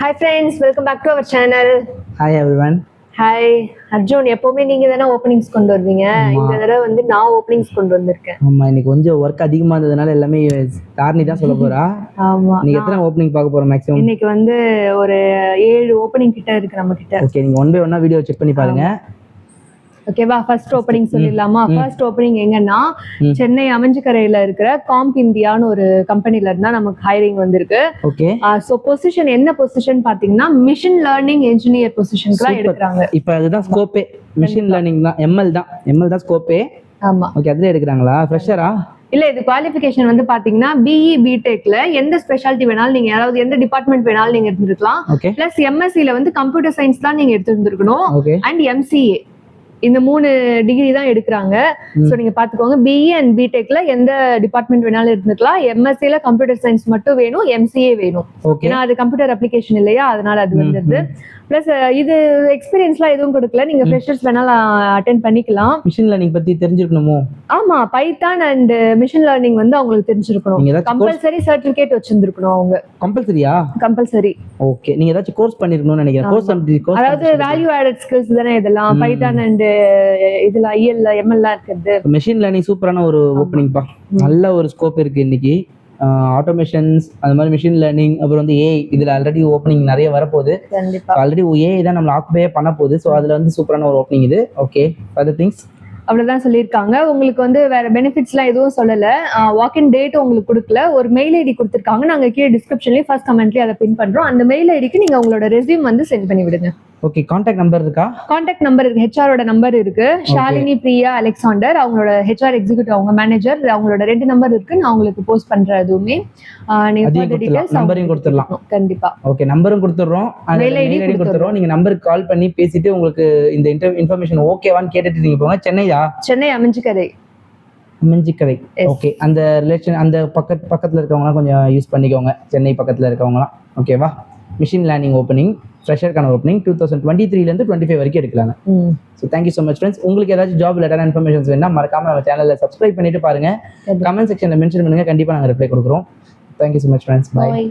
Hi friends, welcome back to our channel. Hi everyone. Hi Arjun, எப்பவுமே நீங்க தானே openings கொண்டு வருவீங்க. இந்த தடவை வந்து நான் ஓப்பனிங்ஸ் கொண்டு வந்திருக்கேன். ஆமா, இன்னைக்கு கொஞ்சம் ஒர்க் அதிகமா இருந்ததுனால எல்லாமே தாரணி தான் சொல்ல போறா. ஆமா, நீங்க எத்தனை ஓப்பனிங் பார்க்க போறோம் மேக்ஸிமம்? இன்னைக்கு வந்து ஒரு 7 ஓப்பனிங் கிட்ட இருக்கு நம்ம கிட்ட. ஓகே, நீங்க ஒன் பை ஒன்னா வீடியோ செக் பண்ணி பாருங்க. ஓகேவா? ஃபர்ஸ்ட் ஓப்பனிங் சொல்லிடலாமா? ஃபர்ஸ்ட் ஓப்பனிங் எங்கன்னா சென்னை அமைஞ்சிக்கரையில இருக்கிற காம்ப் இந்தியான்னு ஒரு கம்பெனில இருந்தா நமக்கு ஹைரிங் வந்திருக்கு. ஓகே, சோ பொசிஷன் என்ன பொசிஷன் பாத்தீங்கன்னா மிஷின் லேர்னிங் இன்ஜினியர் பொசிஷனுக்கு தான் எடுக்கறாங்க. இப்போ அதுதான் ஸ்கோப்பே, மிஷின் லேர்னிங் தான், எம்எல் தான் ஸ்கோப்பே. ஆமா, ஓகே, அதுல எடுக்கறாங்களா? ஃப்ரெஷரா? இல்ல, இது குவாலிஃபிகேஷன் வந்து பாத்தீங்கன்னா பிஇ பிடெக்ல எந்த ஸ்பெஷாலிட்டி வேணாலும் நீங்க, அதாவது எந்த டிபார்ட்மெண்ட் வேணாலும் நீங்க எடுத்துக்கலாம். பிளஸ் எம்எஸ்சில வந்து கம்ப்யூட்டர் சயின்ஸ் தான் நீங்க எடுத்துருந்துருக்கணும். அண்ட் எம்சிஏ, இந்த 3 டிகிரி தான் எடுக்கிறாங்க. சோ நீங்க பாத்துக்கோங்க, பிஇ அண்ட் பிடெக்ல எந்த டிபார்ட்மெண்ட் வேணாலும் எடுத்துக்கலாம். எம்எஸ்சில கம்ப்யூட்டர் சயின்ஸ் மட்டும் வேணும், எம்சிஏ வேணும். ஏன்னா அது கம்ப்யூட்டர் அப்ளிகேஷன் இல்லையா, அதனால அது வந்துருது. பிளஸ் இது எக்ஸ்பீரியன்ஸ்லாம் எதுவும் கொடுக்கல, நீங்க ஃப்ரெஷர்ஸ் வேணாலும் அட்டெண்ட் பண்ணிக்கலாம். மிஷின் லேர்னிங் பத்தி தெரிஞ்சிருக்கணுமோ? ஆமா, பைத்தான் அண்ட் மிஷின் லேர்னிங் வந்து அவங்களுக்கு தெரிஞ்சிருக்கணும். கம்பல்சரி சர்டிபிகேட் வச்சிருந்திருக்கணும் அவங்க. கம்பல்சரியா? கம்பல்சரி. ஓகே, நீங்க ஏதாச்சும் கோர்ஸ் பண்ணிருக்கணும்னு நினைக்கிறேன். அதாவது வேல்யூ ஆடட் ஸ்கில்ஸ் தானே இதெல்லாம், பைத்தான் அண்ட் இதுல ஐஎல் எம்எல் இருக்குது. மிஷின் லேர்னிங் சூப்பரான ஒரு ஓப்பனிங் பா, நல்ல ஒரு ஸ்கோப் இருக்கு இன்னைக்கு. ஆட்டோமேஷன்ஸ், அது மாதிரி மிஷின் லேர்னிங், அப்புறம் வந்து ஏஐ, இதுல ஆல்ரெடி ஓப்பனிங் நிறைய வரப்போகுது. ஆல்ரெடி ஏஐ தான் நம்மள ஆக்குபே பண்ண போகுது. ஸோ அதுல வந்து சூப்பரான ஒரு ஓப்பனிங் இது. ஓகே, அதர் திங்ஸ் அவ்வளவுதான் சொல்லியிருக்காங்க. உங்களுக்கு வந்து வேற பெனிஃபிட்ஸ்லாம் எதுவும் சொல்லல. வாக்கின் டேட் உங்களுக்கு கொடுக்கல. ஒரு மெயில் ஐடி கொடுத்துருக்காங்க. நாங்க கீழே டிஸ்கிரிப்ஷன்லயும் ஃபர்ஸ்ட் கமெண்ட்லயும் அதை பின் பண்றோம். அந்த மெயில் ஐடிக்கு நீங்க உங்களோட ரெஸ்யூம் வந்து சென்ட் பண்ணி விடுங்க. ஓகே, கான்டாக்ட் நம்பர் இருக்கா? கான்டாக்ட் நம்பர் இருக்கு, ஹெச்ஆரோட நம்பர் இருக்கு. ஷாலினி பிரியா அலெக்சாண்டர், அவங்களோட ஹெச்ஆர் எக்ஸிக்யூட்டிவ், அவங்க மேனேஜர், அவங்களோட 2 நம்பர் இருக்கு. நான் உங்களுக்கு போஸ்ட் பண்றேன். எதுவுமே நீங்க நம்பரையும் கொடுத்துடலாம். கண்டிப்பா. ஓகே, நம்பரும் கொடுத்துறோம், மெயில் ஐடி கொடுத்துறோம். நீங்க நம்பருக்கு கால் பண்ணி பேசிட்டு உங்களுக்கு இந்த இன்ஃபர்மேஷன் ஓகேவான்னு கேட்டுட்டு நீங்க போங்க. சென்னை அமைஞ்சிக்கரை. ஓகே, அந்த ரிலேஷன் அந்த பக்கத்துல இருக்கவங்க கொஞ்சம் யூஸ் பண்ணிக்கோங்க, சென்னை பக்கத்துல இருக்கவங்கலாம். ஓகேவா? மிஷின் லேர்னிங் ஓப்பனிங், ஃப்ரெஷர்க்கான ஓப்பனிங் 2023ல 25 வரைக்கும் எடுக்கலாங்க. So thank you so much friends. உங்களுக்கு ஏதாச்சும் ஜாப் ரிலேட்டடான இன்ஃபர்மேஷன்ஸ் வேணா மறக்காம நம்ம சேனலில் சப்ஸ்கிரைப் பண்ணிட்டு பாருங்க. கமெண்ட் செக்ஷனில் மென்ஷன் பண்ணுங்க, கண்டிப்பாக நாங்கள் ரிப்ளை கொடுக்குறோம். Thank you so much friends. பாய்.